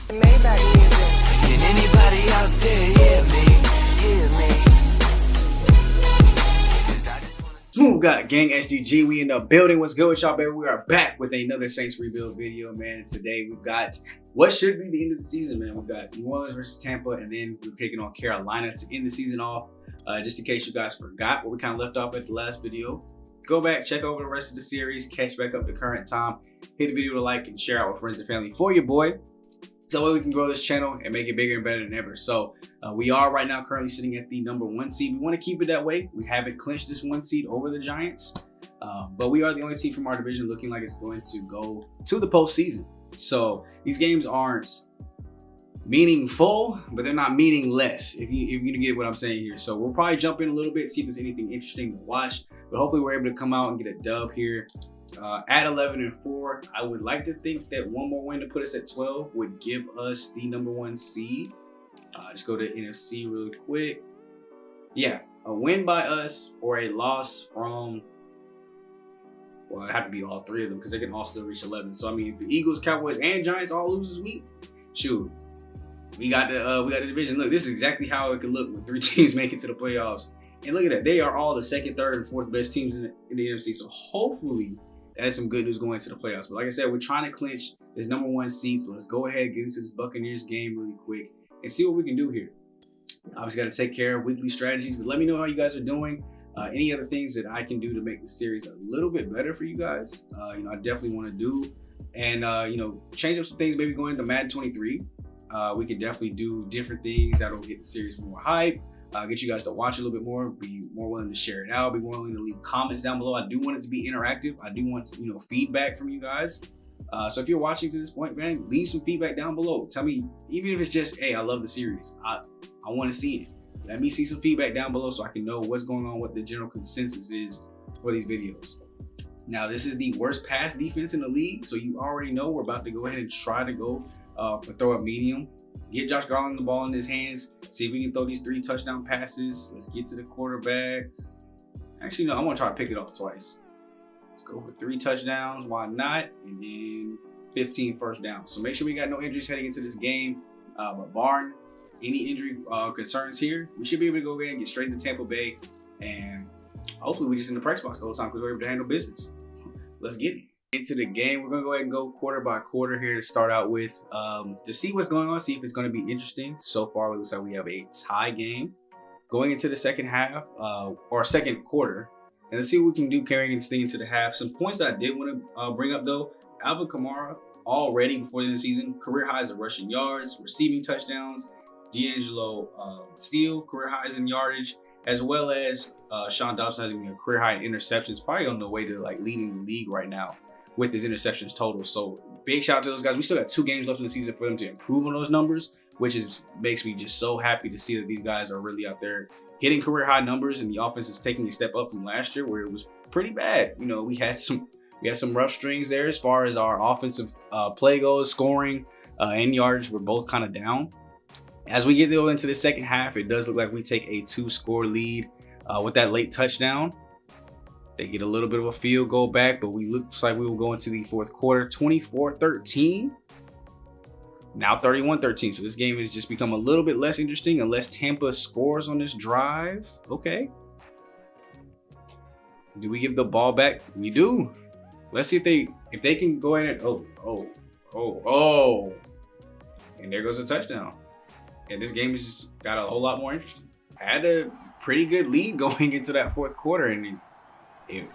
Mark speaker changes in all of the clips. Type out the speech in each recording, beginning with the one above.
Speaker 1: Maybach music.
Speaker 2: Can anybody out there hear me? Hear me?
Speaker 3: SmooveGotGame SGG, we in the building. What's good with y'all, baby? We are back with another Saints Rebuild video, man. And today we've got what should be the end of the season, man. We've got New Orleans versus Tampa, and then we're taking on Carolina to end the season off. Just in case you guys forgot where we kind of left off at the last video, go back, check over the rest of the series, catch back up to current time, hit the video to like and share out with friends and family for your boy. So we can grow this channel and make it bigger and better than ever. So we are right now currently sitting at the #1 seed. We want to keep it that way. We haven't clinched this 1 seed over the Giants, but we are the only team from our division looking like it's going to go to the postseason. So these games aren't meaningful, but they're not meaningless, if you get what I'm saying here. So we'll probably jump in a little bit, see if there's anything interesting to watch, but hopefully we're able to come out and get a dub here. At 11-4, I would like to think that one more win to put us at 12 would give us the #1 seed. Just go to NFC really quick. Yeah, a win by us or a loss from, well, it'd have to be all three of them because they can all still reach 11. So I mean, if the Eagles, Cowboys, and Giants all lose this week, shoot, we got the division. Look, this is exactly how it could look when 3 teams make it to the playoffs. And look at that, they are all the second, third, and fourth best teams in the NFC. So hopefully that is some good news going into the playoffs. But like I said, we're trying to clinch this #1 seed. So let's go ahead and get into this Buccaneers game really quick and see what we can do here. Obviously got to take care of weekly strategies, but let me know how you guys are doing. Any other things that I can do to make the series a little bit better for you guys, I definitely want to do. And, change up some things, maybe going into Madden 23. We can definitely do different things that'll get the series more hype. Get you guys to watch a little bit more, be more willing to share it out, be more willing to leave comments down below. I do want it to be interactive. I do want, feedback from you guys. So if you're watching to this point, man, leave some feedback down below. Tell me, even if it's just, hey, I love the series. I want to see it. Let me see some feedback down below so I can know what's going on, what the general consensus is for these videos. Now, this is the worst pass defense in the league, so you already know we're about to go ahead and try to go for throw up medium. Get Josh Garland the ball in his hands. See if we can throw these 3 touchdown passes. Let's get to the quarterback. Actually, no, I want to try to pick it off twice. Let's go for 3 touchdowns. Why not? And then 15 first downs. So make sure we got no injuries heading into this game. But barring any injury concerns here, we should be able to go ahead and get straight into Tampa Bay. And hopefully we just in the press box the whole time because we're able to handle business. Let's get it. Into the game, we're gonna go ahead and go quarter by quarter here to start out with, to see what's going on, see if it's going to be interesting. So far it looks like we have a tie game going into the second half, or second quarter, and let's see what we can do carrying this thing into the half. Some points that I did want to bring up though: Alvin Kamara already before the end of the season, career highs of rushing yards, receiving touchdowns. D'Angelo Steele, career highs in yardage, as well as Sean Dobson having a career high in interceptions, probably on the way to like leading the league right now with his interceptions total. So big shout out to those guys. We still got 2 games left in the season for them to improve on those numbers, which makes me just so happy to see that these guys are really out there hitting career high numbers, and the offense is taking a step up from last year where it was pretty bad. We had some rough strings there as far as our offensive play goes. Scoring and yardage were both kind of down. As we get into the second half, it does look like we take a 2-score lead with that late touchdown. They get a little bit of a field goal back, but looks like we will go into the fourth quarter, 24-13. Now 31-13. So this game has just become a little bit less interesting unless Tampa scores on this drive. Okay. Do we give the ball back? We do. Let's see if they can go ahead and and there goes a touchdown. And this game has just got a whole lot more interesting. I had a pretty good lead going into that fourth quarter, and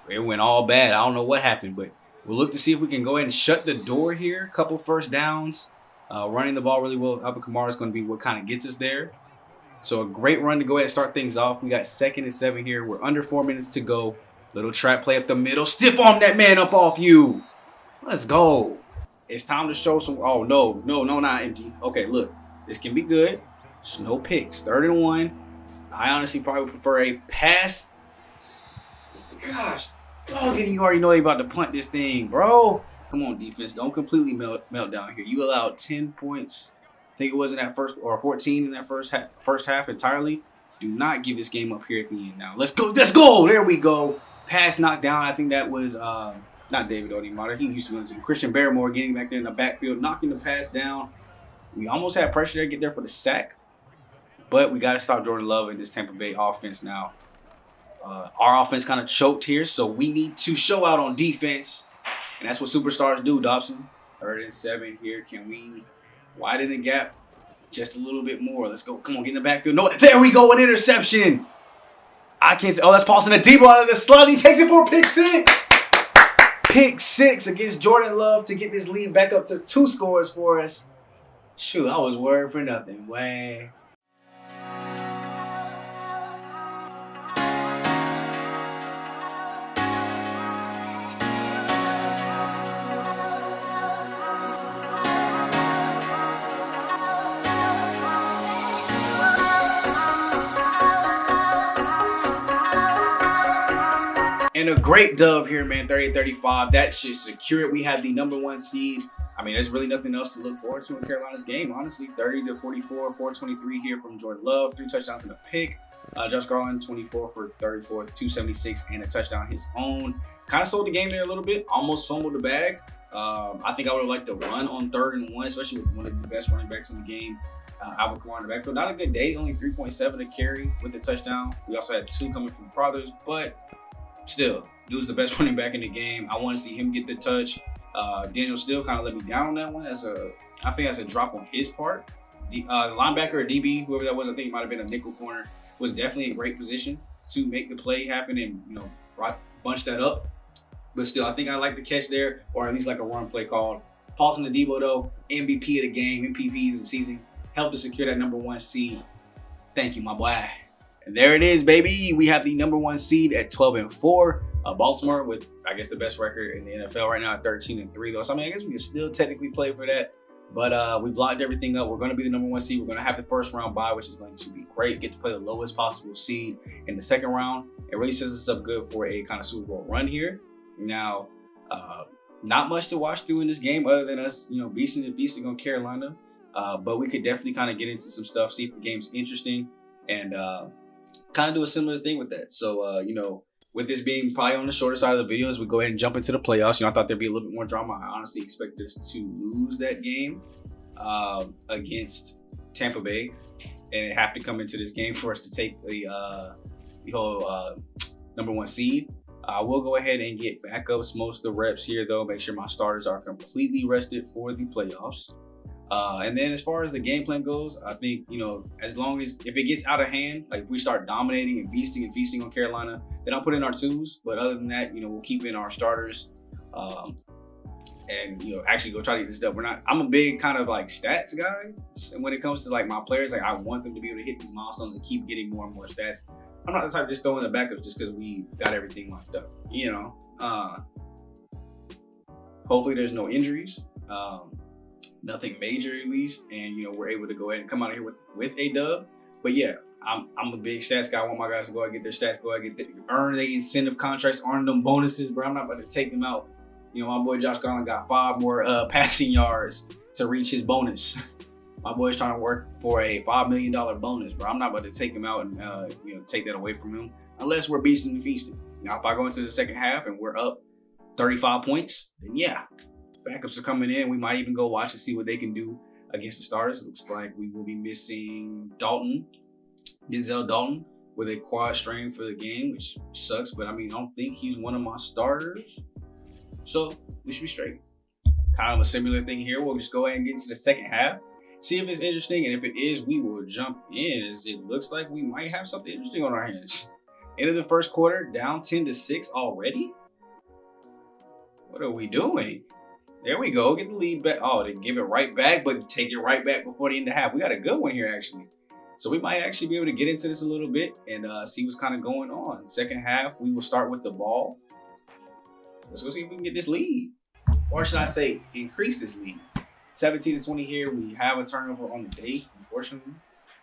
Speaker 3: it went all bad. I don't know what happened, but we'll look to see if we can go ahead and shut the door here. Couple first downs, running the ball really well. Alvin Kamara is going to be what kind of gets us there. So a great run to go ahead and start things off. We got 2nd and 7 here. We're under 4 minutes to go. Little trap play up the middle. Stiff arm that man up off you. Let's go. It's time to show some. Oh, no, not empty. Okay, look. This can be good. There's no picks. 3rd and 1. I honestly probably would prefer a pass. Gosh, dog, you already know they about to punt this thing, bro. Come on, defense. Don't completely melt down here. You allowed 10 points. I think it was in that first, or 14 in that first half entirely. Do not give this game up here at the end now. Let's go. Let's go. There we go. Pass knocked down. I think that was not David Onyemata. He used to be on the team. Christian Barrymore getting back there in the backfield, knocking the pass down. We almost had pressure there to get there for the sack. But we got to stop Jordan Love in this Tampa Bay offense now. Our offense kind of choked here, so we need to show out on defense. And that's what superstars do, Dobson. 3rd and 7 here. Can we widen the gap just a little bit more? Let's go. Come on, get in the backfield. No, there we go, an interception. I can't see. Oh, that's Paulson Adebo out of the slot. He takes it for pick 6. Pick 6 against Jordan Love to get this lead back up to 2 scores for us. Shoot, I was worried for nothing. Way. And a great dub here, man, 38-35. That should secure it. We have the #1 seed. I mean, there's really nothing else to look forward to in Carolina's game, honestly. 30-44, 423 here from Jordan Love. 3 touchdowns and a pick. Josh Garland, 24 for 34, 276, and a touchdown his own. Kind of sold the game there a little bit. Almost fumbled the bag. I think I would have liked to run on 3rd and 1, especially with one of the best running backs in the game. Albert Kamara in the backfield. Not a good day. Only 3.7 to carry with the touchdown. We also had 2 coming from Brothers, but still, dude's the best running back in the game. I want to see him get the touch. Daniel still kind of let me down on that one. I think that's a drop on his part. The linebacker or DB, whoever that was, I think it might have been a nickel corner, was definitely in great position to make the play happen and, you know, bunch that up. But still, I think I like the catch there, or at least like a run play called. Paulson Adebo, though, MVP of the game, MVP of the season, helped to secure that #1 seed. Thank you, my boy. And there it is, baby. We have the #1 seed at 12-4. Baltimore with, I guess, the best record in the NFL right now at 13-3, though. So, I mean, I guess we can still technically play for that. But we blocked everything up. We're going to be the #1 seed. We're going to have the 1st round bye, which is going to be great. Get to play the lowest possible seed in the 2nd round. It really sets us up good for a kind of Super Bowl run here. Now, not much to watch through in this game other than us, you know, beasting and feasting on Carolina. But we could definitely kind of get into some stuff, see if the game's interesting, and kind of do a similar thing with that. So, you know, with this being probably on the shorter side of the video, as we go ahead and jump into the playoffs, you know, I thought there'd be a little bit more drama. I honestly expected us to lose that game against Tampa Bay, and have to come into this game for us to take the whole #1 seed. I will go ahead and get backups most of the reps here, though. Make sure my starters are completely rested for the playoffs. And then as far as the game plan goes, I think, you know, as long as, if it gets out of hand, like if we start dominating and beasting and feasting on Carolina, then I'll put in our 2s. But other than that, you know, we'll keep in our starters and, you know, actually go try to get this done. I'm a big kind of like stats guy. And when it comes to like my players, like I want them to be able to hit these milestones and keep getting more and more stats. I'm not the type of just throwing the backups just because we got everything locked up, you know. Hopefully there's no injuries. Nothing major at least, and you know, we're able to go ahead and come out of here with a dub. But yeah, I'm a big stats guy. I want my guys to go ahead and get their stats, go ahead and earn their incentive contracts, earn them bonuses, bro. I'm not about to take them out. You know, my boy Josh Garland got 5 more passing yards to reach his bonus. My boy's trying to work for a $5 million bonus, bro. I'm not about to take him out and you know, take that away from him unless we're beasting and feasting. Now, if I go into the 2nd half and we're up 35 points, then yeah, backups are coming in. We might even go watch and see what they can do against the starters. Looks like we will be missing Denzel Dalton, with a quad strain for the game, which sucks. But I mean, I don't think he's one of my starters, so we should be straight. Kind of a similar thing here. We'll just go ahead and get into the 2nd half, see if it's interesting, and if it is, we will jump in, as it looks like we might have something interesting on our hands. End of the 1st quarter, down 10-6 already. What are we doing? There we go. Get the lead back. Oh, they give it right back, but take it right back before the end of the half. We got a good one here, actually. So we might actually be able to get into this a little bit and see what's kind of going on. 2nd half, we will start with the ball. Let's go see if we can get this lead. Or should I say, increase this lead. 17-20 here. We have a turnover on the day, unfortunately.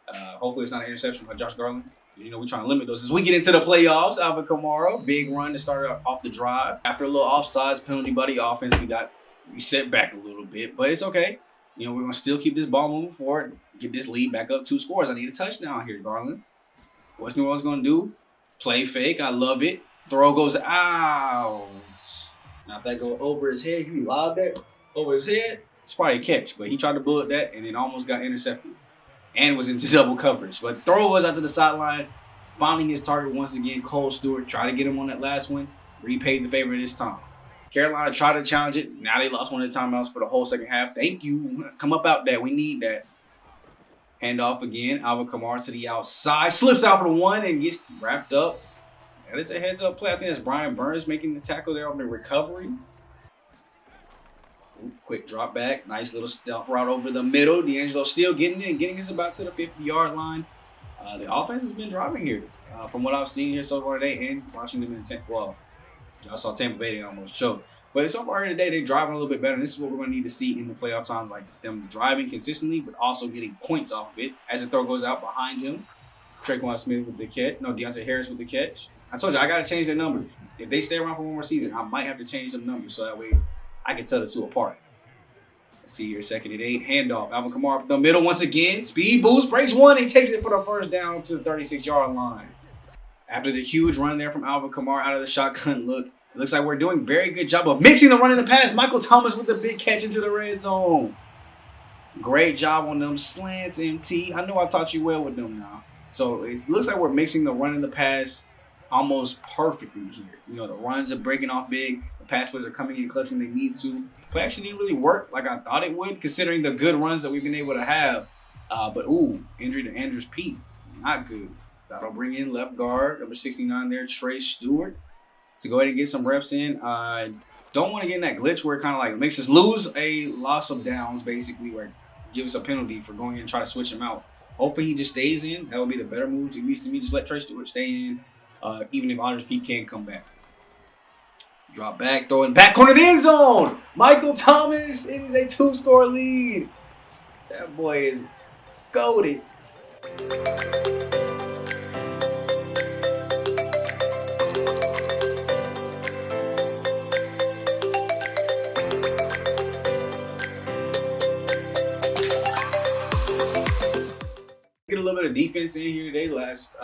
Speaker 3: Hopefully it's not an interception by Josh Garland. You know, we're trying to limit those as we get into the playoffs. Alvin Kamara, big run to start off the drive. After a little offsides penalty buddy offense, we set back a little bit, but it's okay. You know, we're going to still keep this ball moving forward, get this lead back up 2 scores. I need a touchdown here, Garland. What's New Orleans going to do? Play fake. I love it. Throw goes out. Now if that go over his head, can we lob that over his head? It's probably a catch, but he tried to bullet that and then almost got intercepted and was into double coverage. But throw was out to the sideline, finding his target once again. Cole Stewart tried to get him on that last one, repaid the favor this time. Carolina tried to challenge it. Now they lost one of the timeouts for the whole second half. Thank you. Come up out that. We need that. Handoff again. Alvin Kamara to the outside. Slips out for the one and gets wrapped up. That is a heads-up play. I think that's Brian Burns making the tackle there on the recovery. Ooh, quick drop back. Nice little stump route over the middle. D'Angelo still getting it and getting us about to the 50-yard line. The offense has been driving here. From what I've seen here so far today and watching them in the well, I saw Tampa Bay, they almost choked. But so far today, they're driving a little bit better. And this is what we're going to need to see in the playoff time, like them driving consistently, but also getting points off of it. As the throw goes out behind him, Traquan Smith with the catch. No, Deontay Harris with the catch. I told you, I got to change their numbers. If they stay around for one more season, I might have to change them numbers so that way I can tell the two apart. Let's see here, 2nd and 8. Handoff. Alvin Kamara up the middle once again. Speed boost, breaks one, and takes it for the first down to the 36-yard line. After the huge run there from Alvin Kamara out of the shotgun look, it looks like we're doing a very good job of mixing the run and the pass. Michael Thomas with the big catch into the red zone. Great job on them slants, MT. I know I taught you well with them now. So it looks like we're mixing the run and the pass almost perfectly here. You know, the runs are breaking off big. The pass plays are coming in clutch when they need to. Play actually didn't really work like I thought it would, considering the good runs that we've been able to have. But, ooh, injury to Andrews Pete. Not good. That'll bring in left guard, number 69 there, Trey Stewart, to go ahead and get some reps in. Don't want to get in that glitch where it kind of like makes us lose a loss of downs, basically, where it gives us a penalty for going in and try to switch him out. Hopefully he just stays in. That would be the better move. At least to me, just let Trey Stewart stay in, even if Andrews Pete can't come back. Drop back, throwing back corner of the end zone. Michael Thomas, it is a 2-score lead. That boy is goated. Get a little bit of defense in here today. Last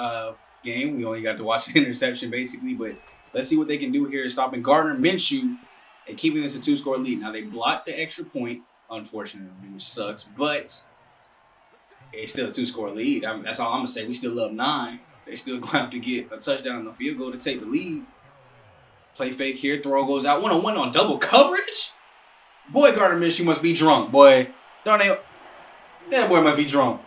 Speaker 3: game, we only got to watch an interception basically, but let's see what they can do here, stopping Gardner Minshew and keeping this a 2-score lead. Now, they blocked the extra point, unfortunately, which sucks, but it's still a 2-score lead. I mean, that's all I'm going to say. We still up 9. They still going to have to get a touchdown and a field goal to take the lead. Play fake here. Throw goes out. 1-on-1 on double coverage? Boy, Gardner Minshew must be drunk, boy. Darnell, that boy must be drunk.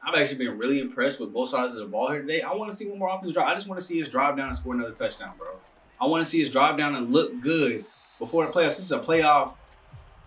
Speaker 3: I've actually been really impressed with both sides of the ball here today. I want to see one more offensive drive. I just want to see us drive down and score another touchdown, bro. I want to see us drive down and look good before the playoffs. This is a playoff.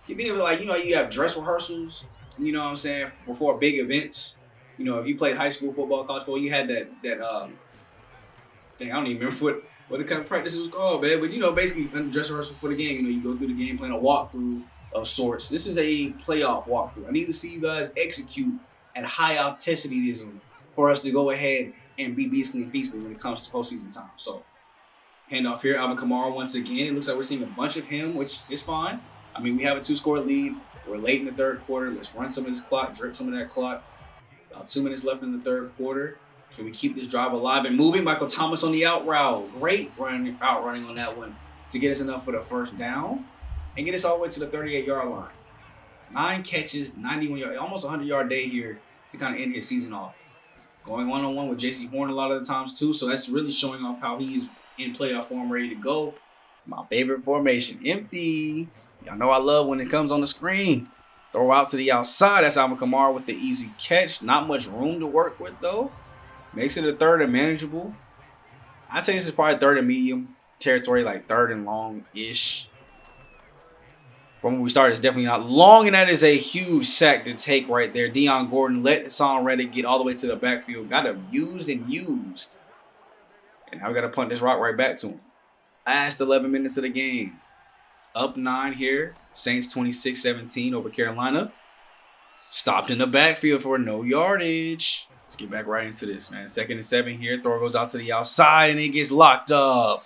Speaker 3: You think of it like, you know, you have dress rehearsals, you know what I'm saying, before big events. You know, if you played high school football, college football, you had that thing. I don't even remember what the kind of practice it was called, man. But, you know, basically dress rehearsal for the game. You know, you go through the game plan, a walkthrough of sorts. This is a playoff walkthrough. I need to see you guys execute at high altitude for us to go ahead and be beastly and feastly when it comes to postseason time. So, handoff here, Alvin Kamara once again. It looks like we're seeing a bunch of him, which is fine. I mean, we have a 2-score lead. We're late in the third quarter. Let's run some of this clock, drip some of that clock. About 2 minutes left in the third quarter. Can we keep this drive alive and moving? Michael Thomas on the out route. Great running on that one to get us enough for the first down and get us all the way to the 38-yard line. 9 catches, 91 yards, almost 100-yard day here to kind of end his season off. Going one-on-one with J.C. Horn a lot of the times too, so that's really showing off how he's in playoff form, ready to go. My favorite formation, empty. Y'all know I love when it comes on the screen. Throw out to the outside. That's Alvin Kamara with the easy catch. Not much room to work with though. Makes it a 3rd and manageable. I'd say this is probably 3rd and medium territory, like 3rd and long-ish. From when we started, it's definitely not long, and that is a huge sack to take right there. Deion Gordon let Hassan Reddick get all the way to the backfield. Got him used and used. And now we got to punt this rock right back to him. Last 11 minutes of the game. Up 9 here. Saints 26-17 over Carolina. Stopped in the backfield for no yardage. Let's get back right into this, man. 2nd and 7 here. Throw goes out to the outside, and it gets locked up.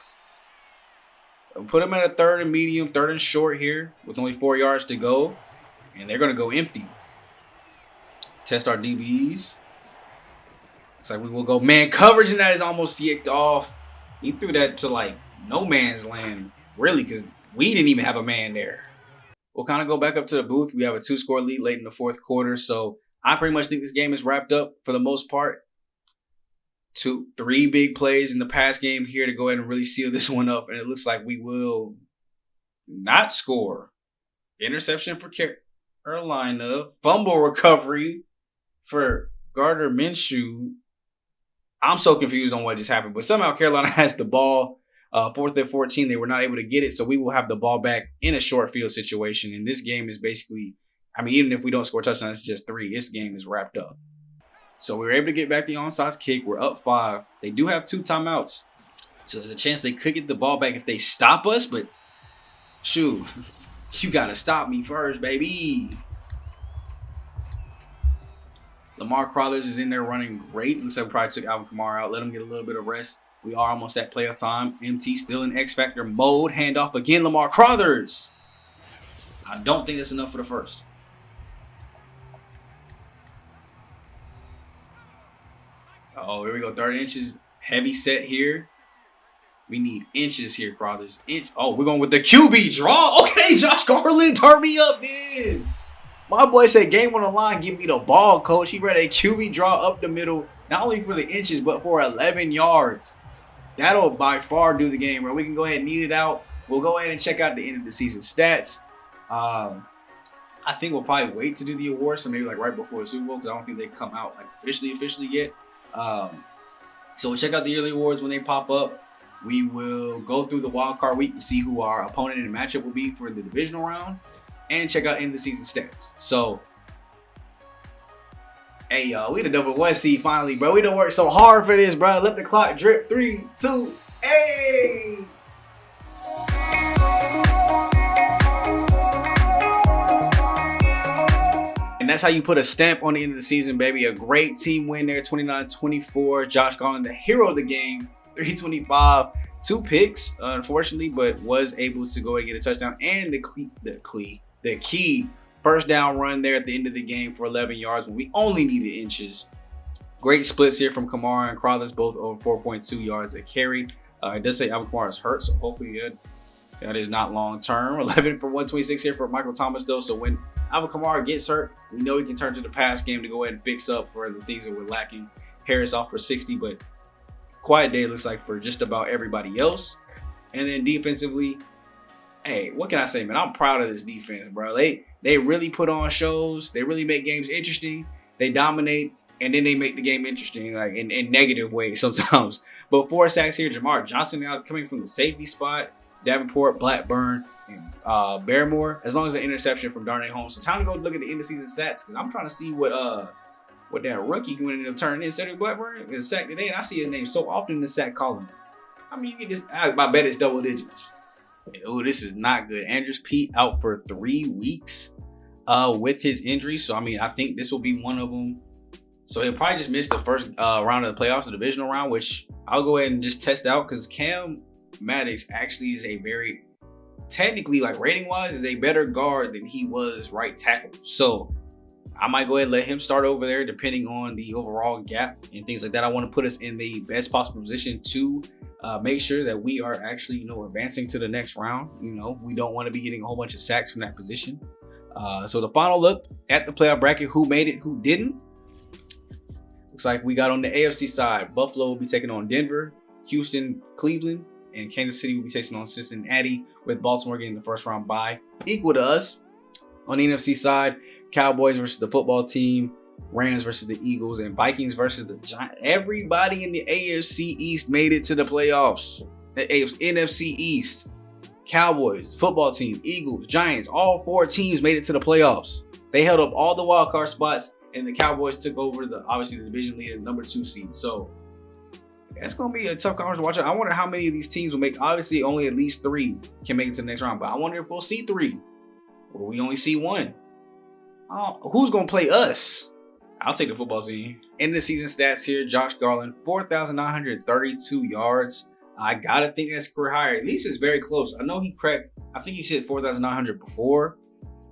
Speaker 3: Put them at a 3rd and medium, 3rd and short here with only 4 yards to go. And they're going to go empty. Test our DBs. Looks like we will go man coverage, and that is almost yicked off. He threw that to like no man's land, really, because we didn't even have a man there. we'll kind of go back up to the booth. We have a 2-score lead late in the fourth quarter. So I pretty much think this game is wrapped up for the most part. 3 big plays in the pass game here to go ahead and really seal this one up. And it looks like we will not score. Interception for Carolina. Fumble recovery for Gardner Minshew. I'm so confused on what just happened. But somehow Carolina has the ball. 4th and 14. They were not able to get it. So we will have the ball back in a short field situation. And this game is basically, I mean, even if we don't score touchdowns, it's just 3. This game is wrapped up. So we were able to get back the onside kick. We're up 5. They do have 2 timeouts. So there's a chance they could get the ball back if they stop us. But shoot, you got to stop me first, baby. Lamar Crothers is in there running great. Looks like we probably took Alvin Kamara out. Let him get a little bit of rest. We are almost at playoff time. MT still in X Factor mode. Handoff again, Lamar Crothers. I don't think that's enough for the first. Oh, here we go. 30 inches. Heavy set here. We need inches here, Crothers. Oh, we're going with the QB draw. Okay, Josh Garland, turn me up, dude. My boy said game on the line, give me the ball, coach. He read a QB draw up the middle, not only for the inches, but for 11 yards. That'll by far do the game, bro. We can go ahead and knead it out. We'll go ahead and check out the end of the season stats. I think we'll probably wait to do the awards, so maybe like right before the Super Bowl, because I don't think they come out like officially yet. So we'll check out the yearly awards when they pop up. We will go through the wild card week to see who our opponent and matchup will be for the divisional round, and check out end of the season stats. So, hey y'all, we the number 1 seed finally, bro. We done worked so hard for this, bro. Let the clock drip. 3, 2, hey. And that's how you put a stamp on the end of the season, baby. A great team win there, 29-24. Josh Garland, the hero of the game, 325, 2 picks, unfortunately, but was able to go and get a touchdown and the key first down run there at the end of the game for 11 yards when we only needed inches. Great splits here from Kamara and Crothers, both over 4.2 yards a carry. It does say Alvin Kamara is hurt, so hopefully that is not long term. 11 for 126 here for Michael Thomas, though. So when Alvin Kamara gets hurt, we know he can turn to the pass game to go ahead and fix up for the things that we're lacking. Harris off for 60, but quiet day looks like for just about everybody else. And then defensively, hey, what can I say, man? I'm proud of this defense, bro. They really put on shows. They really make games interesting. They dominate, and then they make the game interesting, like in negative ways sometimes. But 4 sacks here. Jamar Johnson now coming from the safety spot. Davenport, Blackburn, and Barrymore. As long as an interception from Darnay Holmes. So time to go look at the end of season stats, because I'm trying to see what that rookie can end up turning in. Cedric Blackburn in sack today, and I see his name so often in the sack column. I mean, you get this. I bet it's double digits. Oh, this is not good. Andrews Pete out for 3 weeks with his injury. So, I mean, I think this will be one of them. So, he'll probably just miss the first round of the playoffs, the divisional round, which I'll go ahead and just test out, because Cam Maddox actually is a very, technically, like rating-wise, is a better guard than he was right tackle. So, I might go ahead and let him start over there depending on the overall gap and things like that. I want to put us in the best possible position to make sure that we are actually, advancing to the next round. We don't want to be getting a whole bunch of sacks from that position. So the final look at the playoff bracket, who made it, who didn't. Looks like we got on the AFC side, Buffalo will be taking on Denver, Houston, Cleveland, and Kansas City will be taking on Cincinnati, with Baltimore getting the first round bye. Equal to us. On the NFC side, Cowboys versus the football team, Rams versus the Eagles, and Vikings versus the Giants. Everybody in the AFC East made it to the playoffs. The NFC East, Cowboys, football team, Eagles, Giants, all 4 teams made it to the playoffs. They held up all the wild card spots, and the Cowboys took over obviously the division leader, number 2 seed. So that's going to be a tough conference to watch. I wonder how many of these teams will make. Obviously, only at least 3 can make it to the next round, but I wonder if we'll see 3 or we only see 1. Who's going to play us? I'll take the football team. End of the season stats here. Josh Garland, 4,932 yards. I got to think that's career higher. At least it's very close. I know he cracked. I think he hit 4,900 before.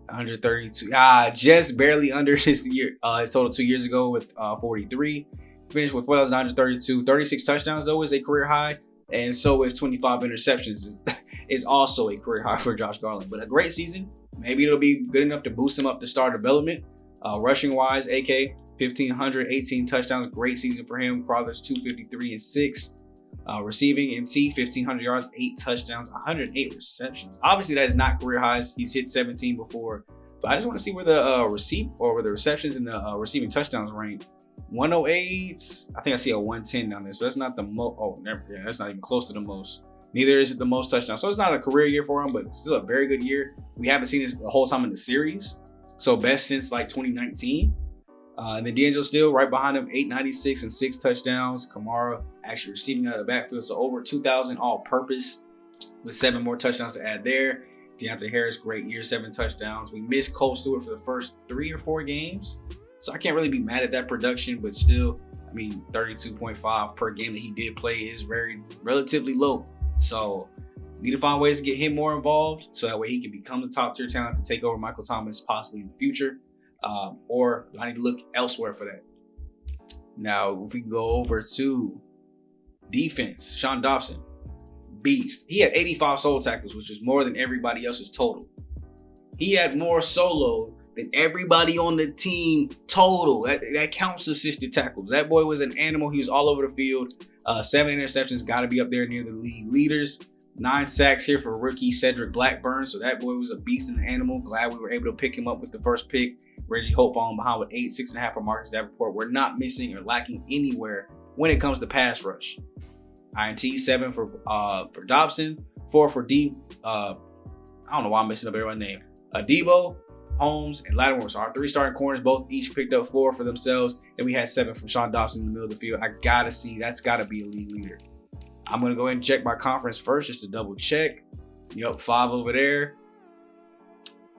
Speaker 3: 132. Just barely under his total 2 years ago with 43. Finished with 4,932. 36 touchdowns, though, is a career high. And so is 25 interceptions. It's also a career high for Josh Garland. But a great season. Maybe it'll be good enough to boost him up to star development. Rushing wise, AK 1,500, 18 touchdowns. Great season for him. Crowder's 253 and 6. Receiving, MT 1,500 yards, 8 touchdowns, 108 receptions. Obviously, that is not career highs. He's hit 17 before. But I just want to see where the receptions and the receiving touchdowns rank. 108. I think I see a 110 down there. So that's not the most. Oh, yeah, that's not even close to the most. Neither is it the most touchdowns. So it's not a career year for him, but still a very good year. We haven't seen this the whole time in the series. So best since like 2019. And then D'Angelo still right behind him, 896 and 6 touchdowns. Kamara actually receiving out of the backfield. So over 2,000 all purpose with 7 more touchdowns to add there. Deontay Harris, great year, 7 touchdowns. We missed Cole Stewart for the first 3 or 4 games. So I can't really be mad at that production, but still, I mean, 32.5 per game that he did play is relatively low. So need to find ways to get him more involved so that way he can become the top tier talent to take over Michael Thomas possibly in the future. Or I need to look elsewhere for that. Now, if we go over to defense, Sean Dobson, beast. He had 85 solo tackles, which is more than everybody else's total. He had more solo than everybody on the team total. That counts assisted tackles. That boy was an animal. He was all over the field. 7 interceptions, got to be up there near the league leaders. 9 sacks here for rookie Cedric Blackburn. So that boy was a beast and an animal. Glad we were able to pick him up with the first pick. Reggie Hope falling behind with 8, 6.5 for Marcus Davenport. We're not missing or lacking anywhere when it comes to pass rush. INT 7 for Dobson, 4 for D. I don't know why I'm messing up everyone's name. Debo, Holmes, and Lattimore. So our 3 starting corners both each picked up 4 for themselves, and we had 7 from Sean Dobson in the middle of the field. I gotta see, that's gotta be a league leader. I'm gonna go ahead and check my conference first just to double check. Yup, 5 over there.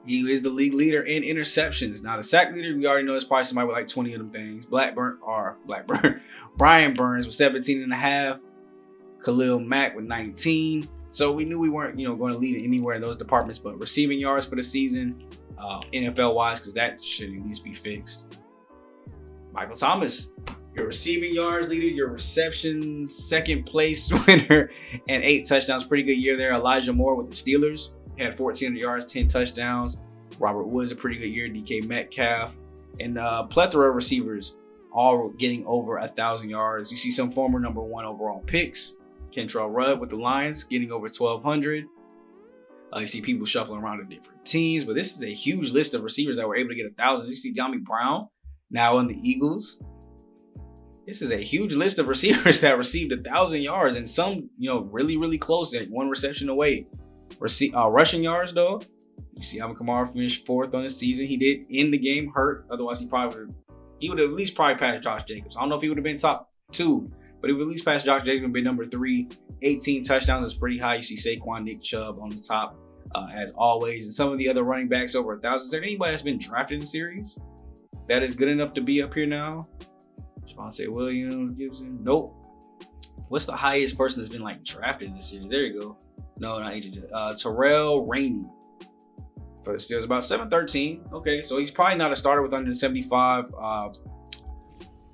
Speaker 3: He is the league leader in interceptions. Now the sack leader, we already know it's probably somebody with like 20 of them things. Brian Burns with 17.5. Khalil Mack with 19. So we knew we weren't, going to lead anywhere in those departments, but receiving yards for the season, NFL wise, because that should at least be fixed. Michael Thomas, your receiving yards leader, your receptions, second place winner, and 8 touchdowns. Pretty good year there. Elijah Moore with the Steelers. He had 1,400 yards, 10 touchdowns. Robert Woods, a pretty good year. DK Metcalf. And plethora of receivers all getting over 1,000 yards. You see some former number 1 overall picks. Kentrell Rudd with the Lions getting over 1,200. You see people shuffling around to different teams. But this is a huge list of receivers that were able to get 1,000. You see De'Ami Brown now in the Eagles. This is a huge list of receivers that received 1,000 yards. And some, really, really close. Like 1 reception away. Rushing yards, though, you see Alvin Kamara finished 4th on the season. He did end the game hurt. Otherwise, he would have at least probably passed Josh Jacobs. I don't know if he would have been top 2, but he would at least pass Josh Jacobs and be number 3. 18 touchdowns is pretty high. You see Saquon, Nick Chubb on the top as always. And some of the other running backs over 1,000. Is there anybody that's been drafted in the series that is good enough to be up here now? Javonte Williams, Gibson. Nope. What's the highest person that's been drafted in the series? There you go. No, not agent. Terrell Rainey for the Steelers, about 7'13". Okay, so he's probably not a starter with 175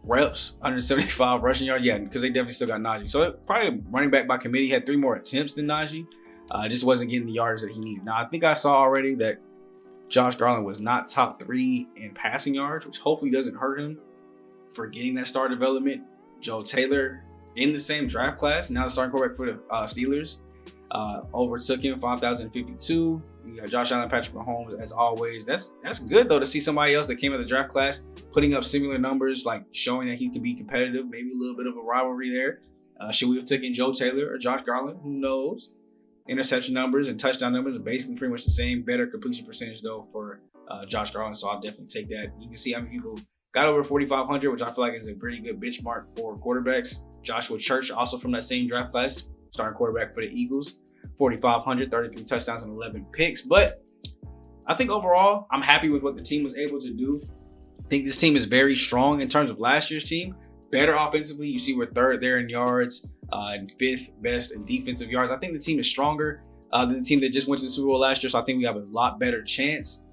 Speaker 3: reps, 175 rushing yards. Yeah, because they definitely still got Najee. So probably running back by committee, had 3 more attempts than Najee. Just wasn't getting the yards that he needed. Now, I think I saw already that Josh Garland was not top 3 in passing yards, which hopefully doesn't hurt him for getting that star development. Joe Taylor in the same draft class, now the starting quarterback for the Steelers. Overtook him, 5,052. You got Josh Allen, Patrick Mahomes, as always. That's good, though, to see somebody else that came out of the draft class putting up similar numbers, showing that he can be competitive, maybe a little bit of a rivalry there. Should we have taken Joe Taylor or Josh Garland? Who knows? Interception numbers and touchdown numbers are basically pretty much the same. Better completion percentage, though, for Josh Garland, so I'll definitely take that. You can see how many people got over 4,500, which I feel like is a pretty good benchmark for quarterbacks. Joshua Church, also from that same draft class, starting quarterback for the Eagles. 4,500, 33 touchdowns and 11 picks. But I think overall, I'm happy with what the team was able to do. I think this team is very strong in terms of last year's team. Better offensively. You see we're 3rd there in yards and 5th best in defensive yards. I think the team is stronger than the team that just went to the Super Bowl last year. So I think we have a lot better chance.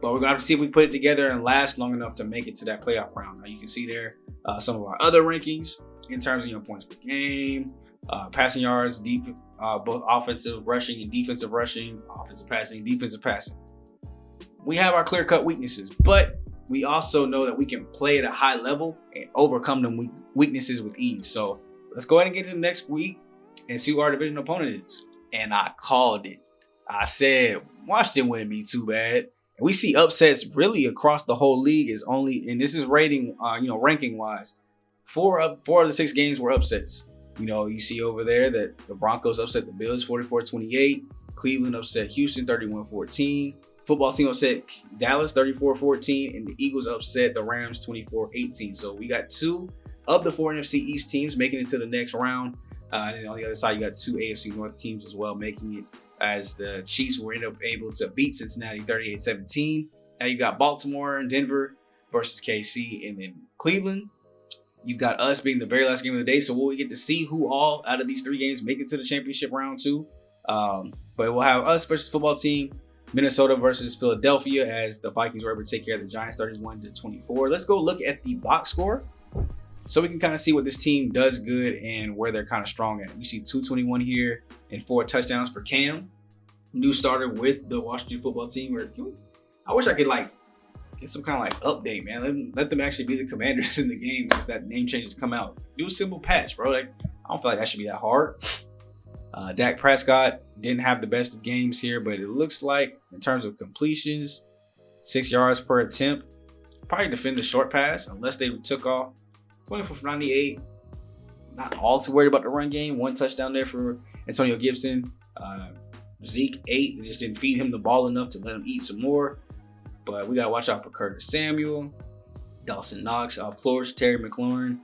Speaker 3: But we're going to have to see if we put it together and last long enough to make it to that playoff round. Now you can see there some of our other rankings in terms of points per game, passing yards, both offensive rushing and defensive rushing, offensive passing, defensive passing. We have our clear-cut weaknesses, but we also know that we can play at a high level and overcome them weaknesses with ease. So let's go ahead and get to the next week and see who our division opponent is. And I called it. I said Washington wouldn't be too bad. And we see upsets really across the whole league. Is only, and this is rating, ranking wise, four of the 6 games were upsets. You see over there that the Broncos upset the Bills 44-28. Cleveland upset Houston 31-14. Football team upset Dallas 34-14. And the Eagles upset the Rams 24-18. So we got 2 of the 4 NFC East teams making it to the next round. And on the other side, you got 2 AFC North teams as well making it, as the Chiefs were able to beat Cincinnati 38-17. Now you got Baltimore and Denver versus KC, and then Cleveland. You've got us being the very last game of the day, so we'll get to see who all out of these 3 games make it to the championship round 2. But we'll have us versus football team, Minnesota versus Philadelphia, as the Vikings were able to take care of the Giants 31-24. Let's go look at the box score so we can kind of see what this team does good and where they're kind of strong at. You see 221 here and 4 touchdowns for Cam, new starter with the Washington football team. I wish I could get some kind of update, man. Let them actually be the Commanders in the game since that name changes come out. Do a simple patch, bro. I don't feel like that should be that hard. Dak Prescott didn't have the best of games here, but it looks like in terms of completions, 6 yards per attempt, probably defend the short pass unless they took off 24 for 98. Not all too worried about the run game. 1 touchdown there for Antonio Gibson. Zeke 8. They just didn't feed him the ball enough to let him eat some more. But we got to watch out for Curtis Samuel, Dawson Knox, Flores, Terry McLaurin,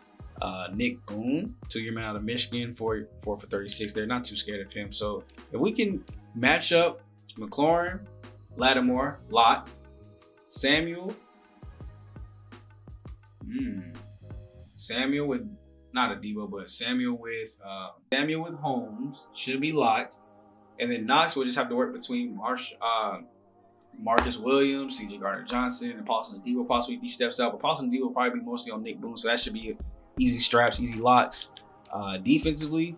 Speaker 3: Nick Boone, 2-year man out of Michigan, 4 for 36. They're not too scared of him. So if we can match up McLaurin, Lattimore, Lott, Samuel, Samuel with, not a Debo, but Samuel with Holmes should be locked. And then Knox will just have to work between Marcus Williams, CJ Gardner-Johnson, and Paulson Debo possibly if he steps out. But Paulson Debo will probably be mostly on Nick Boone, so that should be easy straps, easy locks. Defensively,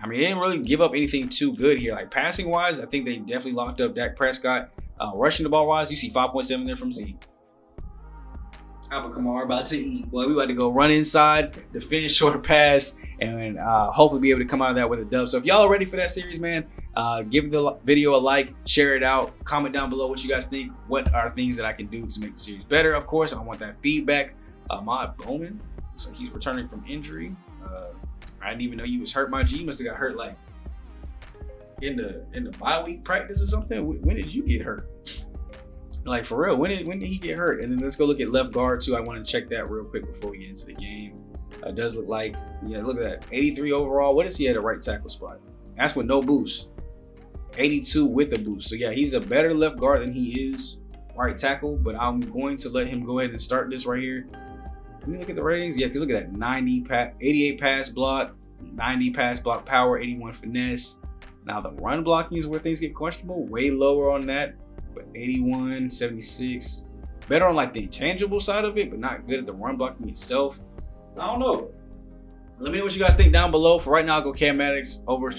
Speaker 3: I mean, they didn't really give up anything too good here. Like passing-wise, I think they definitely locked up Dak Prescott. Rushing the ball-wise, you see 5.7 there from Zeke. Alvin Kamara about to eat. Boy, we about to go run inside, defend short pass, and hopefully be able to come out of that with a dub. So if y'all are ready for that series, man, give the video a like, share it out, comment down below what you guys think. What are things that I can do to make the series better? Of course, I want that feedback. Ahmad Bowman, looks like he's returning from injury. I didn't even know he was hurt. My G must have got hurt like in the bye week practice or something. When did you get hurt? Like for real, when did he get hurt? And then let's go look at left guard too. I want to check that real quick before we get into the game. It does look like, yeah, look at that. 83 overall. What is he at a right tackle spot? That's with no boost. 82 with a boost. So yeah, he's a better left guard than he is right tackle, but I'm going to let him go ahead and start this right here. Let me look at the ratings. Yeah, because look at that. 88 pass block, 90 pass block power, 81 finesse. Now the run blocking is where things get questionable. Way lower on that. But 81, 76. Better on like the intangible side of it, but not good at the run blocking itself. I don't know. Let me know what you guys think down below. For right now, I'll go Cam Maddox over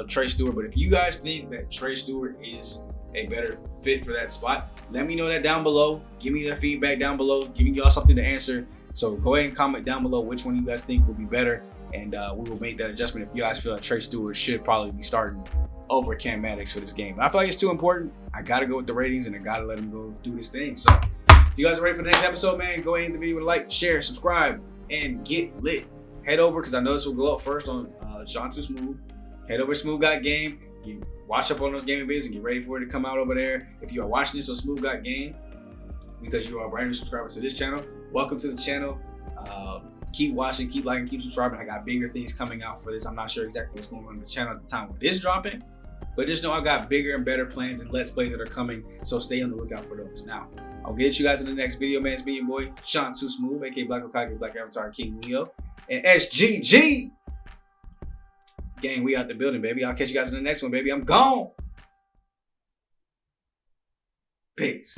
Speaker 3: Trey Stewart. But if you guys think that Trey Stewart is a better fit for that spot, let me know that down below. Give me that feedback down below, giving y'all something to answer. So go ahead and comment down below which one you guys think will be better, and we will make that adjustment if you guys feel like Trey Stewart should probably be starting over Cam Maddox for this game. But I feel like it's too important. I gotta go with the ratings, and I gotta let him go do this thing. So if you guys are ready for the next episode, man, go ahead and hit the video with a like, share, subscribe, and get lit. Head over, because I know this will go up first on Sean Too Smooth. Head over to SmooveGotGame. Watch up on those gaming videos and get ready for it to come out over there. If you are watching this on SmooveGotGame, because you are a brand new subscriber to this channel, welcome to the channel. Keep watching, keep liking, keep subscribing. I got bigger things coming out for this. I'm not sure exactly what's going on the channel at the time when this is dropping, but just know I got bigger and better plans and Let's Plays that are coming, so stay on the lookout for those. Now, I'll get you guys in the next video, man. It's me, your boy, Sean Too Smooth, aka Black Okage, Black Avatar, King Leo, and SGG. Gang, we out the building, baby. I'll catch you guys in the next one, baby. I'm gone. Peace.